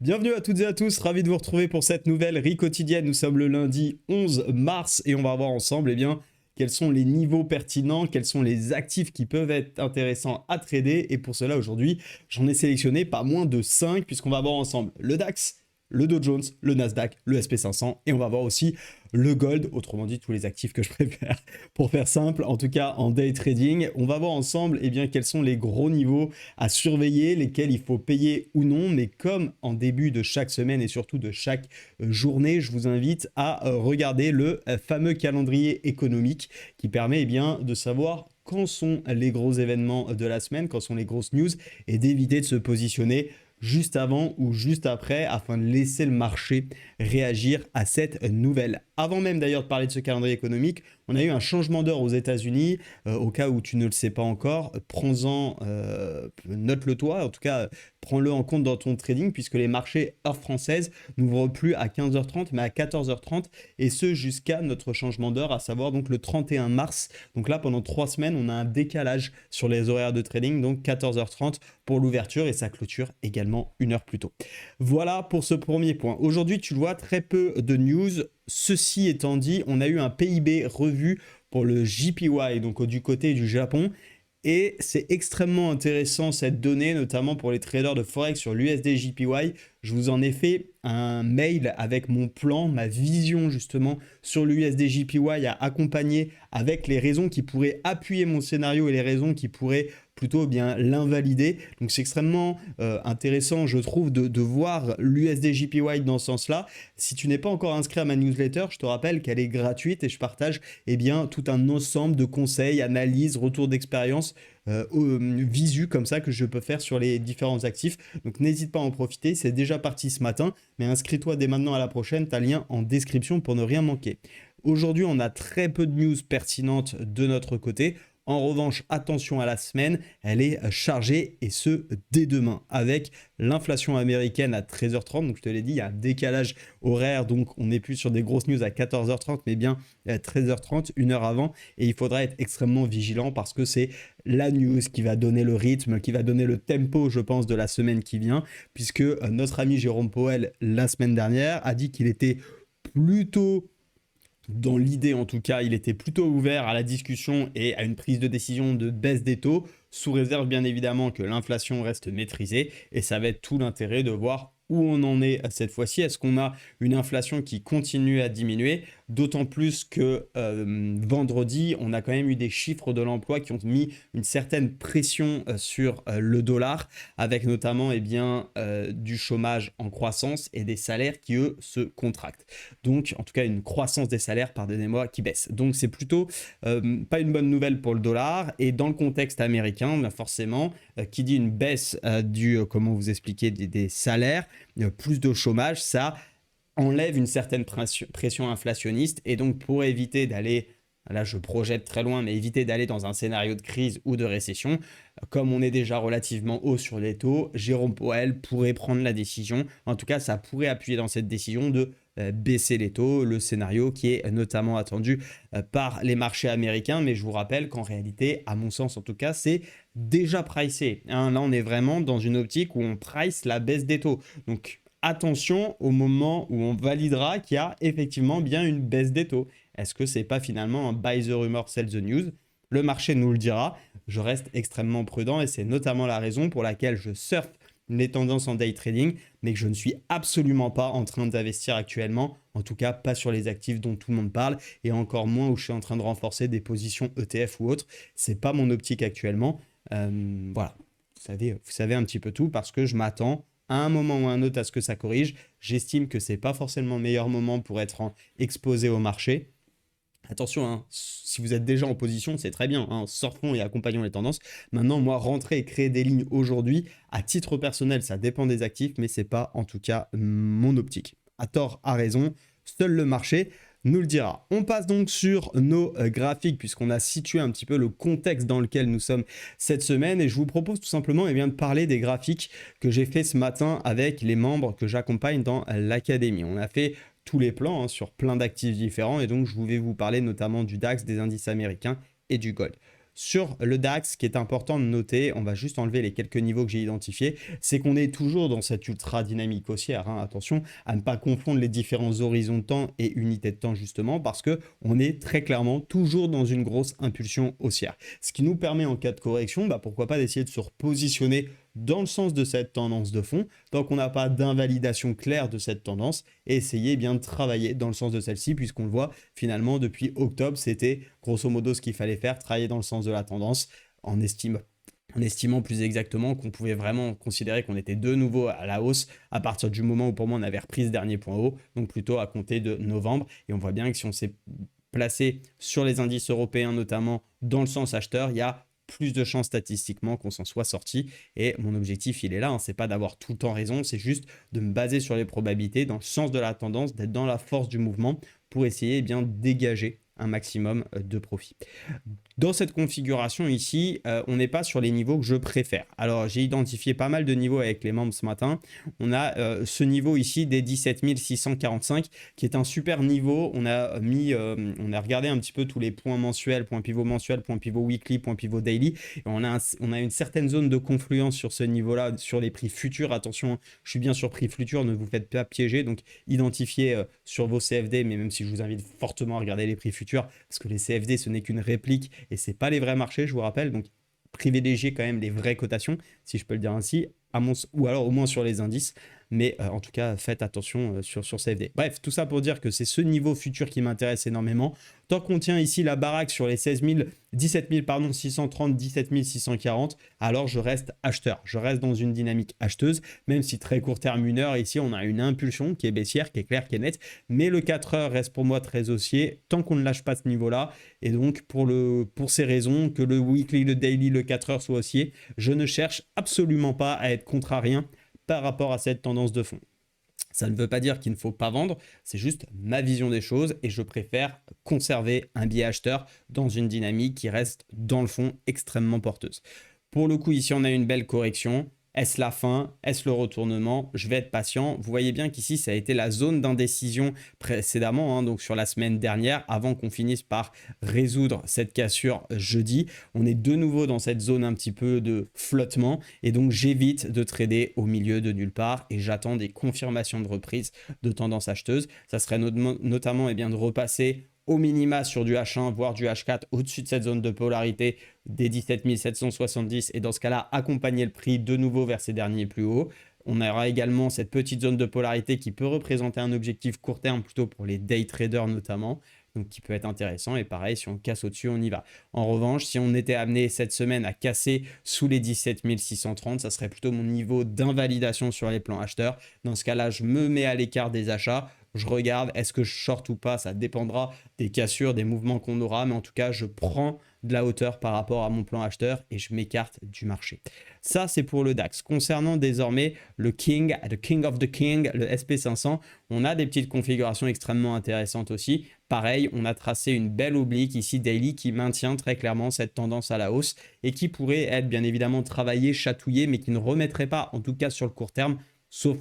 Bienvenue à toutes et à tous, ravi de vous retrouver pour cette nouvelle RI quotidienne. Nous sommes le lundi 11 mars et on va voir ensemble quels sont les niveaux pertinents, quels sont les actifs qui peuvent être intéressants à trader. Et pour cela aujourd'hui, j'en ai sélectionné pas moins de 5 puisqu'on va voir ensemble le DAX, le Dow Jones, le Nasdaq, le SP500 et on va voir aussi le gold, autrement dit tous les actifs que je préfère pour faire simple, en tout cas en day trading. On va voir ensemble quels sont les gros niveaux à surveiller, lesquels il faut payer ou non, mais comme en début de chaque semaine et surtout de chaque journée, je vous invite à regarder le fameux calendrier économique qui permet de savoir quand sont les gros événements de la semaine, quand sont les grosses news et d'éviter de se positionner juste avant ou juste après afin de laisser le marché réagir à cette nouvelle. Avant même d'ailleurs de parler de ce calendrier économique, on a eu un changement d'heure aux États-Unis. Au cas où tu ne le sais pas encore, prends-en, note-le toi, en tout cas prends-le en compte dans ton trading puisque les marchés heure française n'ouvrent plus à 15h30 mais à 14h30 et ce jusqu'à notre changement d'heure, à savoir donc le 31 mars. Donc là pendant 3 semaines on a un décalage sur les horaires de trading, donc 14h30 pour l'ouverture et sa clôture également une heure plus tôt. Voilà pour ce premier point. Aujourd'hui tu le vois, très peu de news. Ceci étant dit, on a eu un PIB revu pour le JPY, donc du côté du Japon. Et c'est extrêmement intéressant cette donnée, notamment pour les traders de Forex sur l'USD JPY. Je vous en ai fait un mail avec mon plan, ma vision justement sur l'USD JPY à accompagner avec les raisons qui pourraient appuyer mon scénario et les raisons qui pourraient plutôt l'invalider. Donc c'est extrêmement intéressant, je trouve, de voir l'USD JPY dans ce sens-là. Si tu n'es pas encore inscrit à ma newsletter, je te rappelle qu'elle est gratuite et je partage tout un ensemble de conseils, analyses, retours d'expérience visu comme ça que je peux faire sur les différents actifs. Donc n'hésite pas à en profiter, c'est déjà parti ce matin, mais inscris-toi dès maintenant à la prochaine, tu as le lien en description pour ne rien manquer. Aujourd'hui, on a très peu de news pertinentes de notre côté. En revanche, attention à la semaine, elle est chargée et ce dès demain avec l'inflation américaine à 13h30. Donc je te l'ai dit, il y a un décalage horaire, donc on n'est plus sur des grosses news à 14h30, mais bien à 13h30, une heure avant. Et il faudra être extrêmement vigilant parce que c'est la news qui va donner le rythme, qui va donner le tempo, je pense, de la semaine qui vient, puisque notre ami Jérôme Powell, la semaine dernière, a dit qu'il était plutôt... Dans l'idée, en tout cas, il était plutôt ouvert à la discussion et à une prise de décision de baisse des taux, sous réserve bien évidemment que l'inflation reste maîtrisée. Et ça va être tout l'intérêt de voir où on en est cette fois-ci. Est-ce qu'on a une inflation qui continue à diminuer? D'autant plus que vendredi, on a quand même eu des chiffres de l'emploi qui ont mis une certaine pression sur le dollar, avec notamment du chômage en croissance et des salaires qui, eux, se contractent. Donc, en tout cas, une croissance des salaires, pardonnez-moi, qui baisse. Donc, c'est plutôt pas une bonne nouvelle pour le dollar. Et dans le contexte américain, forcément, qui dit une baisse comment vous expliquer, des salaires, plus de chômage, ça enlève une certaine pression inflationniste et donc pour éviter d'aller, là je projette très loin, mais éviter d'aller dans un scénario de crise ou de récession, comme on est déjà relativement haut sur les taux, Jérôme Powell pourrait prendre la décision, en tout cas ça pourrait appuyer dans cette décision de baisser les taux, le scénario qui est notamment attendu par les marchés américains, mais je vous rappelle qu'en réalité, à mon sens en tout cas, c'est déjà pricé. Là on est vraiment dans une optique où on price la baisse des taux. Donc attention au moment où on validera qu'il y a effectivement bien une baisse des taux. Est-ce que c'est pas finalement un buy the rumor, sell the news? Le marché nous le dira. Je reste extrêmement prudent et c'est notamment la raison pour laquelle je surfe les tendances en day trading, mais que je ne suis absolument pas en train d'investir actuellement, en tout cas pas sur les actifs dont tout le monde parle, et encore moins où je suis en train de renforcer des positions ETF ou autres. C'est pas mon optique actuellement. Voilà, vous savez un petit peu tout parce que je m'attends à un moment ou à un autre à ce que ça corrige. J'estime que c'est pas forcément le meilleur moment pour être exposé au marché. Attention, hein, si vous êtes déjà en position, c'est très bien, hein, surfons et accompagnons les tendances. Maintenant, moi, rentrer et créer des lignes aujourd'hui, à titre personnel, ça dépend des actifs, mais c'est pas en tout cas mon optique. À tort, à raison, seul le marché nous le dira. On passe donc sur nos graphiques puisqu'on a situé un petit peu le contexte dans lequel nous sommes cette semaine et je vous propose tout simplement de parler des graphiques que j'ai fait ce matin avec les membres que j'accompagne dans l'académie. On a fait tous les plans sur plein d'actifs différents et donc je vais vous parler notamment du DAX, des indices américains et du gold. Sur le DAX, ce qui est important de noter, on va juste enlever les quelques niveaux que j'ai identifiés, c'est qu'on est toujours dans cette ultra dynamique haussière. Hein. Attention à ne pas confondre les différents horizons de temps et unités de temps justement, parce qu'on est très clairement toujours dans une grosse impulsion haussière. Ce qui nous permet en cas de correction, pourquoi pas d'essayer de se repositionner dans le sens de cette tendance de fond, tant qu'on n'a pas d'invalidation claire de cette tendance, et essayer bien de travailler dans le sens de celle-ci, puisqu'on le voit finalement depuis octobre, c'était grosso modo ce qu'il fallait faire, travailler dans le sens de la tendance, en estimant plus exactement qu'on pouvait vraiment considérer qu'on était de nouveau à la hausse à partir du moment où pour moi on avait repris ce dernier point haut, donc plutôt à compter de novembre, et on voit bien que si on s'est placé sur les indices européens notamment dans le sens acheteur, il y a plus de chances statistiquement qu'on s'en soit sorti. Et mon objectif, il est là, hein, c'est pas d'avoir tout le temps raison, c'est juste de me baser sur les probabilités, dans le sens de la tendance, d'être dans la force du mouvement pour essayer de dégager un maximum de profit. Dans cette configuration ici, on n'est pas sur les niveaux que je préfère. Alors, j'ai identifié pas mal de niveaux avec les membres ce matin. On a ce niveau ici des 17 645 qui est un super niveau. On a regardé un petit peu tous les points mensuels, points pivot mensuels, points pivot weekly, points pivot daily. Et on a une certaine zone de confluence sur ce niveau-là, sur les prix futurs. Attention, je suis bien sur prix futurs, ne vous faites pas piéger. Donc, identifiez sur vos CFD, mais même si je vous invite fortement à regarder les prix futurs, parce que les CFD, ce n'est qu'une réplique et c'est pas les vrais marchés, je vous rappelle. Donc, privilégiez quand même les vraies cotations, si je peux le dire ainsi, ou alors au moins sur les indices. Mais en tout cas, faites attention sur CFD. Bref, tout ça pour dire que c'est ce niveau futur qui m'intéresse énormément. Tant qu'on tient ici la baraque sur les 17 630, 17 640, alors je reste acheteur. Je reste dans une dynamique acheteuse, même si très court terme, 1 heure, ici, on a une impulsion qui est baissière, qui est claire, qui est nette. Mais le 4 heures reste pour moi très haussier, tant qu'on ne lâche pas ce niveau-là. Et donc, pour ces raisons, que le weekly, le daily, le 4 heures soit haussier, je ne cherche absolument pas à être contrarien par rapport à cette tendance de fond. Ça ne veut pas dire qu'il ne faut pas vendre, c'est juste ma vision des choses et je préfère conserver un biais acheteur dans une dynamique qui reste dans le fond extrêmement porteuse. Pour le coup, ici, on a une belle correction. Est-ce la fin? Est-ce le retournement? Je vais être patient. Vous voyez bien qu'ici, ça a été la zone d'indécision précédemment, hein, donc sur la semaine dernière, avant qu'on finisse par résoudre cette cassure jeudi. On est de nouveau dans cette zone un petit peu de flottement et donc j'évite de trader au milieu de nulle part et j'attends des confirmations de reprise de tendance acheteuse. Ça serait notamment de repasser au minima sur du H1, voire du H4, au-dessus de cette zone de polarité des 17 770, et dans ce cas-là, accompagner le prix de nouveau vers ces derniers plus hauts. On aura également cette petite zone de polarité qui peut représenter un objectif court terme, plutôt pour les day traders notamment, donc qui peut être intéressant. Et pareil, si on casse au-dessus, on y va. En revanche, si on était amené cette semaine à casser sous les 17 630, ça serait plutôt mon niveau d'invalidation sur les plans acheteurs. Dans ce cas-là, je me mets à l'écart des achats. Je regarde, est-ce que je short ou pas, ça dépendra des cassures, des mouvements qu'on aura, mais en tout cas, je prends de la hauteur par rapport à mon plan acheteur et je m'écarte du marché. Ça, c'est pour le DAX. Concernant désormais le King of the King, le SP500, on a des petites configurations extrêmement intéressantes aussi. Pareil, on a tracé une belle oblique ici, daily, qui maintient très clairement cette tendance à la hausse et qui pourrait être bien évidemment travaillée, chatouillée, mais qui ne remettrait pas, en tout cas sur le court terme, sauf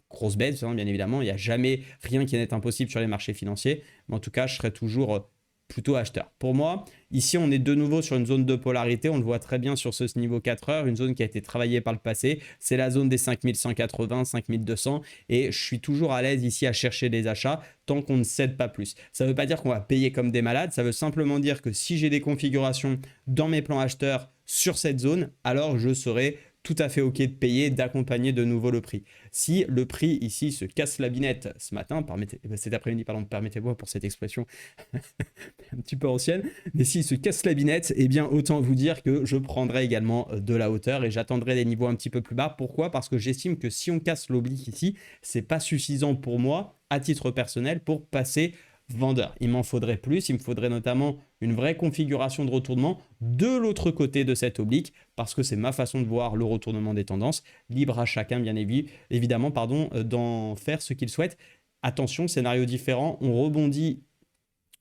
grosse baisse, hein, bien évidemment, il n'y a jamais rien qui n'est impossible sur les marchés financiers, mais en tout cas, je serais toujours plutôt acheteur. Pour moi, ici, on est de nouveau sur une zone de polarité, on le voit très bien sur ce niveau 4 heures, une zone qui a été travaillée par le passé, c'est la zone des 5180, 5200, et je suis toujours à l'aise ici à chercher des achats tant qu'on ne cède pas plus. Ça ne veut pas dire qu'on va payer comme des malades, ça veut simplement dire que si j'ai des configurations dans mes plans acheteurs sur cette zone, alors je serai tout à fait OK de payer, d'accompagner de nouveau le prix. Si le prix ici se casse la binette ce matin, cet après-midi, pardon, permettez-moi pour cette expression un petit peu ancienne, mais s'il se casse la binette, eh bien autant vous dire que je prendrai également de la hauteur et j'attendrai des niveaux un petit peu plus bas. Pourquoi? Parce que j'estime que si on casse l'oblique ici, c'est pas suffisant pour moi, à titre personnel, pour passer vendeur. Il m'en faudrait plus, il me faudrait notamment une vraie configuration de retournement de l'autre côté de cette oblique, parce que c'est ma façon de voir le retournement des tendances. Libre à chacun, bien évidemment, d'en faire ce qu'il souhaite. Attention, scénario différent, on rebondit.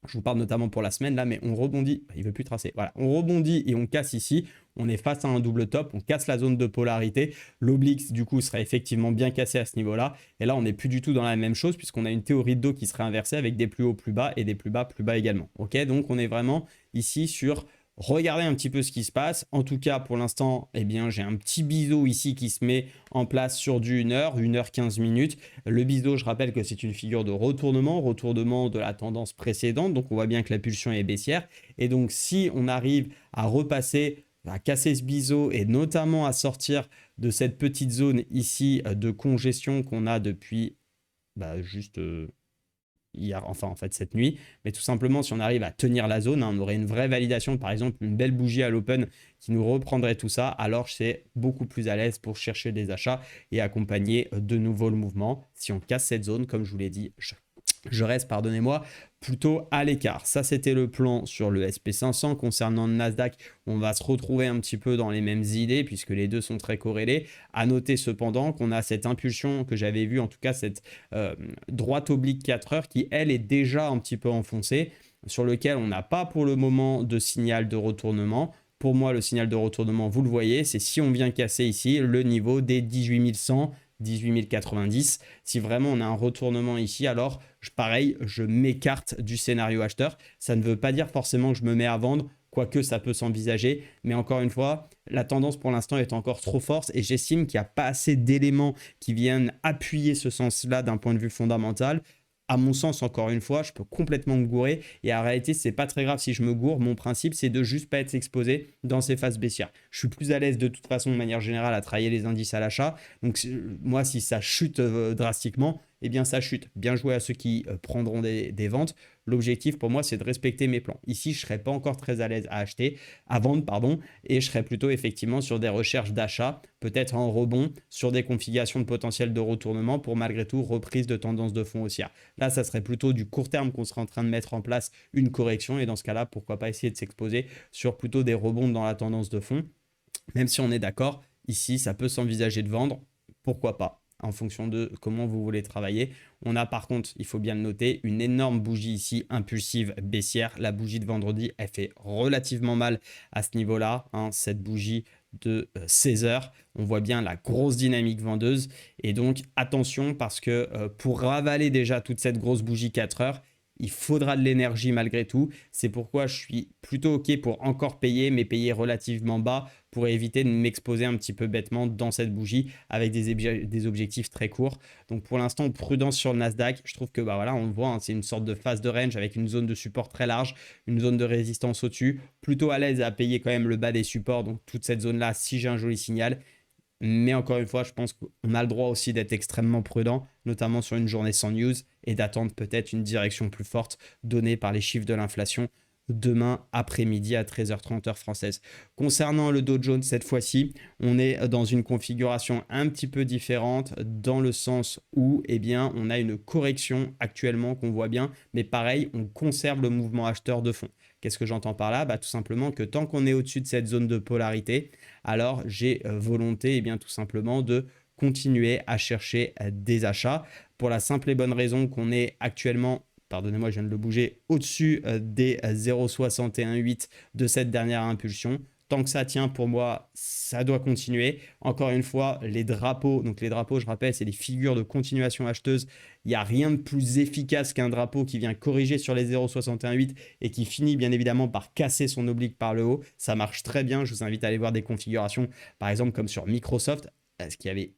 Je vous parle notamment pour la semaine là, mais on rebondit, il ne veut plus tracer. Voilà, on rebondit et on casse ici. On est face à un double top, on casse la zone de polarité. L'oblique, du coup, serait effectivement bien cassé à ce niveau-là. Et là, on n'est plus du tout dans la même chose puisqu'on a une théorie de dos qui serait inversée avec des plus hauts plus bas et des plus bas également. Ok, donc on est vraiment ici sur regardez un petit peu ce qui se passe. En tout cas, pour l'instant, eh bien, j'ai un petit biseau ici qui se met en place sur du 1 heure 15 minutes. Le biseau, je rappelle que c'est une figure de retournement de la tendance précédente. Donc, on voit bien que la pulsion est baissière. Et donc, si on arrive à repasser, à casser ce biseau et notamment à sortir de cette petite zone ici de congestion qu'on a depuis juste hier, enfin en fait cette nuit, mais tout simplement si on arrive à tenir la zone, on aurait une vraie validation, par exemple une belle bougie à l'open qui nous reprendrait tout ça, alors c'est beaucoup plus à l'aise pour chercher des achats et accompagner de nouveau le mouvement. Si on casse cette zone, comme je vous l'ai dit, je reste, pardonnez-moi, plutôt à l'écart. Ça, c'était le plan sur le SP500. Concernant le Nasdaq, on va se retrouver un petit peu dans les mêmes idées puisque les deux sont très corrélés. À noter cependant qu'on a cette impulsion que j'avais vue, en tout cas cette droite oblique 4 heures qui, elle, est déjà un petit peu enfoncée, sur lequel on n'a pas pour le moment de signal de retournement. Pour moi, le signal de retournement, vous le voyez, c'est si on vient casser ici le niveau des 18 100, 18 090. Si vraiment on a un retournement ici, alors pareil, je m'écarte du scénario acheteur. Ça ne veut pas dire forcément que je me mets à vendre, quoique ça peut s'envisager. Mais encore une fois, la tendance pour l'instant est encore trop forte et j'estime qu'il n'y a pas assez d'éléments qui viennent appuyer ce sens-là d'un point de vue fondamental. À mon sens, encore une fois, je peux complètement me gourer et en réalité, c'est pas très grave si je me gourre. Mon principe, c'est de juste pas être exposé dans ces phases baissières. Je suis plus à l'aise de toute façon, de manière générale, à travailler les indices à l'achat. Donc, moi, si ça chute drastiquement, eh bien, ça chute. Bien joué à ceux qui prendront des ventes. L'objectif pour moi, c'est de respecter mes plans. Ici, je ne serais pas encore très à l'aise à vendre, pardon, et je serais plutôt effectivement sur des recherches d'achat, peut-être en rebond, sur des configurations de potentiel de retournement pour malgré tout reprise de tendance de fond haussière. Là, ça serait plutôt du court terme qu'on serait en train de mettre en place une correction et dans ce cas-là, pourquoi pas essayer de s'exposer sur plutôt des rebonds dans la tendance de fond. Même si on est d'accord, ici, ça peut s'envisager de vendre, pourquoi pas, en fonction de comment vous voulez travailler. On a par contre, il faut bien le noter, une énorme bougie ici impulsive baissière. La bougie de vendredi, elle fait relativement mal à ce niveau-là, hein, cette bougie de 16 heures. On voit bien la grosse dynamique vendeuse. Et donc, attention parce que pour ravaler déjà toute cette grosse bougie 4 heures, il faudra de l'énergie malgré tout. C'est pourquoi je suis plutôt OK pour encore payer, mais payer relativement bas pour éviter de m'exposer un petit peu bêtement dans cette bougie avec des objectifs très courts. Donc pour l'instant, prudence sur le Nasdaq. Je trouve que voilà, on le voit, hein, c'est une sorte de phase de range avec une zone de support très large, une zone de résistance au-dessus. Plutôt à l'aise à payer quand même le bas des supports, donc toute cette zone-là, si j'ai un joli signal. Mais encore une fois, je pense qu'on a le droit aussi d'être extrêmement prudent, notamment sur une journée sans news, et d'attendre peut-être une direction plus forte donnée par les chiffres de l'inflation demain après-midi à 13h30 heure française. Concernant le Dow Jones, cette fois-ci, on est dans une configuration un petit peu différente dans le sens où on a une correction actuellement qu'on voit bien, mais pareil, on conserve le mouvement acheteur de fond. Qu'est-ce que j'entends par là? Tout simplement que tant qu'on est au-dessus de cette zone de polarité, alors j'ai volonté tout simplement de continuer à chercher des achats pour la simple et bonne raison qu'on est actuellement, pardonnez-moi, je viens de le bouger, au-dessus des 0,618 de cette dernière impulsion. Tant que ça tient, pour moi, ça doit continuer. Encore une fois, les drapeaux, donc les drapeaux, je rappelle, c'est des figures de continuation acheteuse. Il n'y a rien de plus efficace qu'un drapeau qui vient corriger sur les 0,618 et qui finit bien évidemment par casser son oblique par le haut. Ça marche très bien. Je vous invite à aller voir des configurations, par exemple comme sur Microsoft, ce qui avait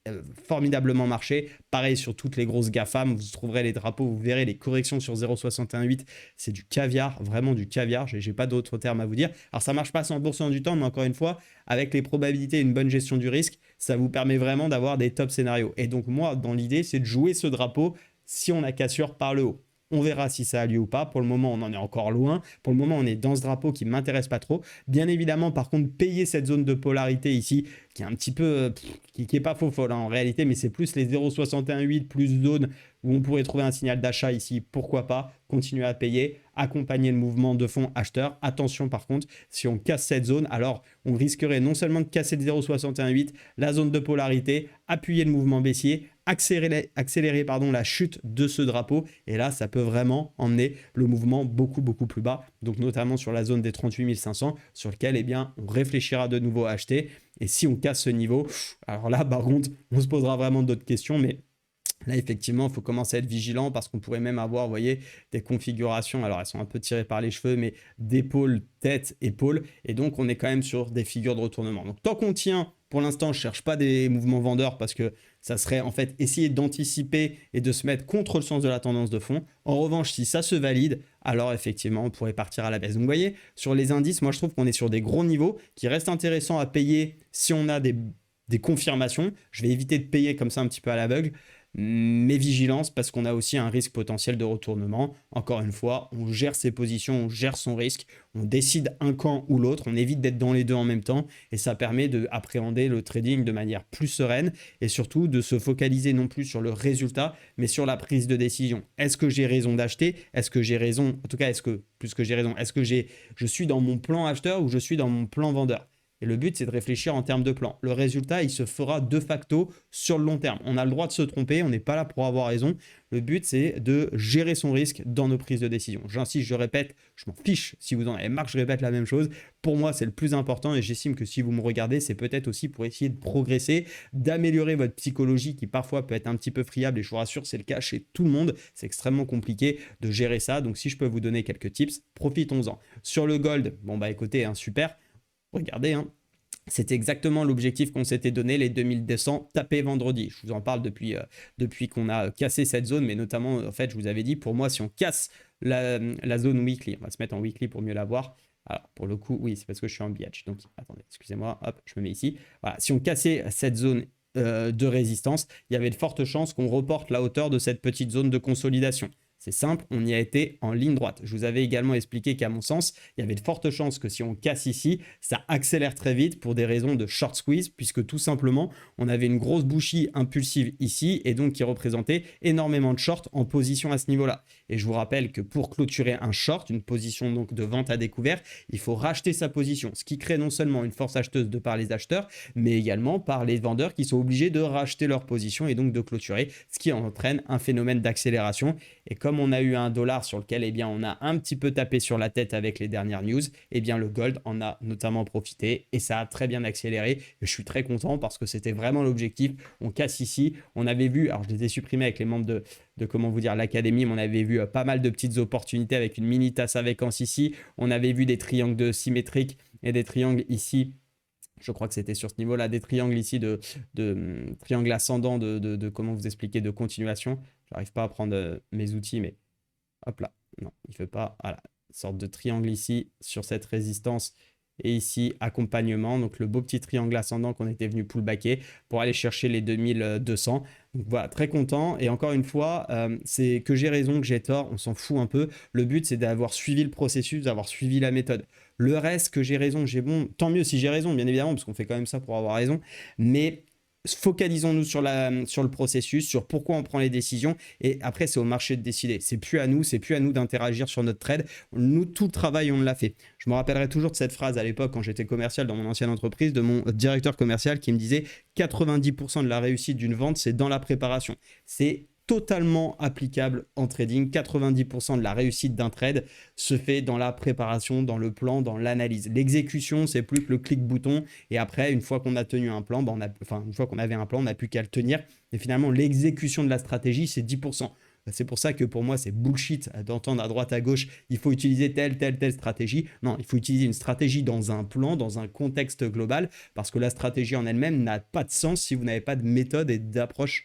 formidablement marché. Pareil sur toutes les grosses GAFAM, vous trouverez les drapeaux, vous verrez les corrections sur 0,618. C'est du caviar, vraiment du caviar. J'ai pas d'autres termes à vous dire. Alors ça marche pas 100% du temps, mais encore une fois, avec les probabilités et une bonne gestion du risque, ça vous permet vraiment d'avoir des top scénarios. Et donc moi, dans l'idée, c'est de jouer ce drapeau si on a cassure par le haut. On verra si ça a lieu ou pas. Pour le moment, on en est encore loin. Pour le moment, on est dans ce drapeau qui ne m'intéresse pas trop. Bien évidemment, par contre, payer cette zone de polarité ici, qui est un petit peu, qui n'est pas faux folle en réalité, mais c'est plus les 0,618 plus zone où on pourrait trouver un signal d'achat ici. Pourquoi pas continuer à payer, accompagner le mouvement de fond acheteur. Attention par contre, si on casse cette zone, alors on risquerait non seulement de casser le 0,618, la zone de polarité, appuyer le mouvement baissier, accélérer la chute de ce drapeau. Et là, ça peut vraiment emmener le mouvement beaucoup plus bas. Donc notamment sur la zone des 38 500, sur lequel on réfléchira de nouveau à acheter. Et si on casse ce niveau, alors là, par contre, on se posera vraiment d'autres questions. Mais Là, effectivement, il faut commencer à être vigilant parce qu'on pourrait même avoir, vous voyez, des configurations. Alors, elles sont un peu tirées par les cheveux, mais d'épaule, tête, épaule. Et donc, on est quand même sur des figures de retournement. Donc, tant qu'on tient, pour l'instant, je ne cherche pas des mouvements vendeurs parce que ça serait en fait essayer d'anticiper et de se mettre contre le sens de la tendance de fond. En revanche, si ça se valide, alors effectivement, on pourrait partir à la baisse. Donc, vous voyez, sur les indices, moi, je trouve qu'on est sur des gros niveaux qui restent intéressants à payer si on a des confirmations. Je vais éviter de payer comme ça un petit peu à l'aveugle. Mais vigilance parce qu'on a aussi un risque potentiel de retournement. Encore une fois, on gère ses positions, on gère son risque, on décide un camp ou l'autre, on évite d'être dans les deux en même temps et ça permet d'appréhender le trading de manière plus sereine et surtout de se focaliser non plus sur le résultat mais sur la prise de décision. Est-ce que j'ai raison d'acheter? Est-ce que j'ai raison? En tout cas, plus que j'ai raison, est-ce que je suis dans mon plan acheteur ou je suis dans mon plan vendeur? Et le but, c'est de réfléchir en termes de plan. Le résultat, il se fera de facto sur le long terme. On a le droit de se tromper, on n'est pas là pour avoir raison. Le but, c'est de gérer son risque dans nos prises de décision. J'insiste, je répète, je m'en fiche si vous en avez marre, je répète la même chose. Pour moi, c'est le plus important et j'estime que si vous me regardez, c'est peut-être aussi pour essayer de progresser, d'améliorer votre psychologie qui parfois peut être un petit peu friable et je vous rassure, c'est le cas chez tout le monde. C'est extrêmement compliqué de gérer ça. Donc, si je peux vous donner quelques tips, profitons-en. Sur le gold, bon bah écoutez, super. Regardez, hein, c'est exactement l'objectif qu'on s'était donné, les 2200 tapés vendredi. Je vous en parle depuis qu'on a cassé cette zone, mais notamment, en fait, je vous avais dit, pour moi, si on casse la zone weekly, on va se mettre en weekly pour mieux la voir. Alors, pour le coup, oui, c'est parce que je suis en biatch. Donc, attendez, excusez-moi, hop, je me mets ici. Voilà, si on cassait cette zone de résistance, il y avait de fortes chances qu'on reporte la hauteur de cette petite zone de consolidation. C'est simple, on y a été en ligne droite. Je vous avais également expliqué qu'à mon sens, il y avait de fortes chances que si on casse ici, ça accélère très vite pour des raisons de short squeeze, puisque tout simplement, on avait une grosse bouchie impulsive ici, et donc qui représentait énormément de short en position à ce niveau-là. Et je vous rappelle que pour clôturer un short, une position donc de vente à découvert, il faut racheter sa position, ce qui crée non seulement une force acheteuse de par les acheteurs, mais également par les vendeurs qui sont obligés de racheter leur position et donc de clôturer, ce qui entraîne un phénomène d'accélération. Et comme on a eu un dollar sur lequel on a un petit peu tapé sur la tête avec les dernières news, le gold en a notamment profité et ça a très bien accéléré. Et je suis très content parce que c'était vraiment l'objectif. On casse ici. On avait vu, alors je les ai supprimés avec les membres de comment vous dire, l'académie, mais on avait vu pas mal de petites opportunités avec une mini tasse à vacances ici. On avait vu des triangles symétriques et des triangles ici. Je crois que c'était sur ce niveau-là, des triangles ici de triangle ascendant de comment vous expliquer, de continuation. J'arrive pas à prendre mes outils, mais hop là, non, il ne fait pas. Voilà, une sorte de triangle ici sur cette résistance et ici accompagnement. Donc le beau petit triangle ascendant qu'on était venu pullbacker pour aller chercher les 2200. Donc voilà, très content. Et encore une fois, c'est que j'ai raison, que j'ai tort, on s'en fout un peu. Le but, c'est d'avoir suivi le processus, d'avoir suivi la méthode. Le reste, que j'ai raison, j'ai bon, tant mieux si j'ai raison, bien évidemment, parce qu'on fait quand même ça pour avoir raison. Mais focalisons-nous sur le processus, sur pourquoi on prend les décisions et après c'est au marché de décider. C'est plus à nous d'interagir sur notre trade. Nous, tout le travail, on l'a fait. Je me rappellerai toujours de cette phrase à l'époque quand j'étais commercial dans mon ancienne entreprise, de mon directeur commercial qui me disait 90% de la réussite d'une vente, c'est dans la préparation. C'est totalement applicable en trading. 90% de la réussite d'un trade se fait dans la préparation, dans le plan, dans l'analyse. L'exécution, c'est plus que le clic-bouton. Et après, une fois qu'on a tenu un plan, une fois qu'on avait un plan, on n'a plus qu'à le tenir. Et finalement, l'exécution de la stratégie, c'est 10%. C'est pour ça que pour moi, c'est bullshit d'entendre à droite, à gauche, il faut utiliser telle stratégie. Non, il faut utiliser une stratégie dans un plan, dans un contexte global, parce que la stratégie en elle-même n'a pas de sens si vous n'avez pas de méthode et d'approche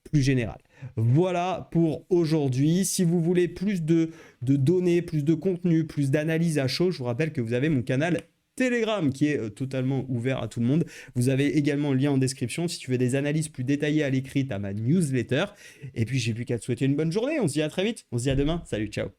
plus générale. Voilà pour aujourd'hui. Si vous voulez plus de données, plus de contenu, plus d'analyse à chaud, je vous rappelle que vous avez mon canal Telegram qui est totalement ouvert à tout le monde. Vous avez également le lien en description si tu veux des analyses plus détaillées à l'écrit à ma newsletter. Et puis j'ai plus qu'à te souhaiter une bonne journée. On se dit à très vite. On se dit à demain. Salut, ciao.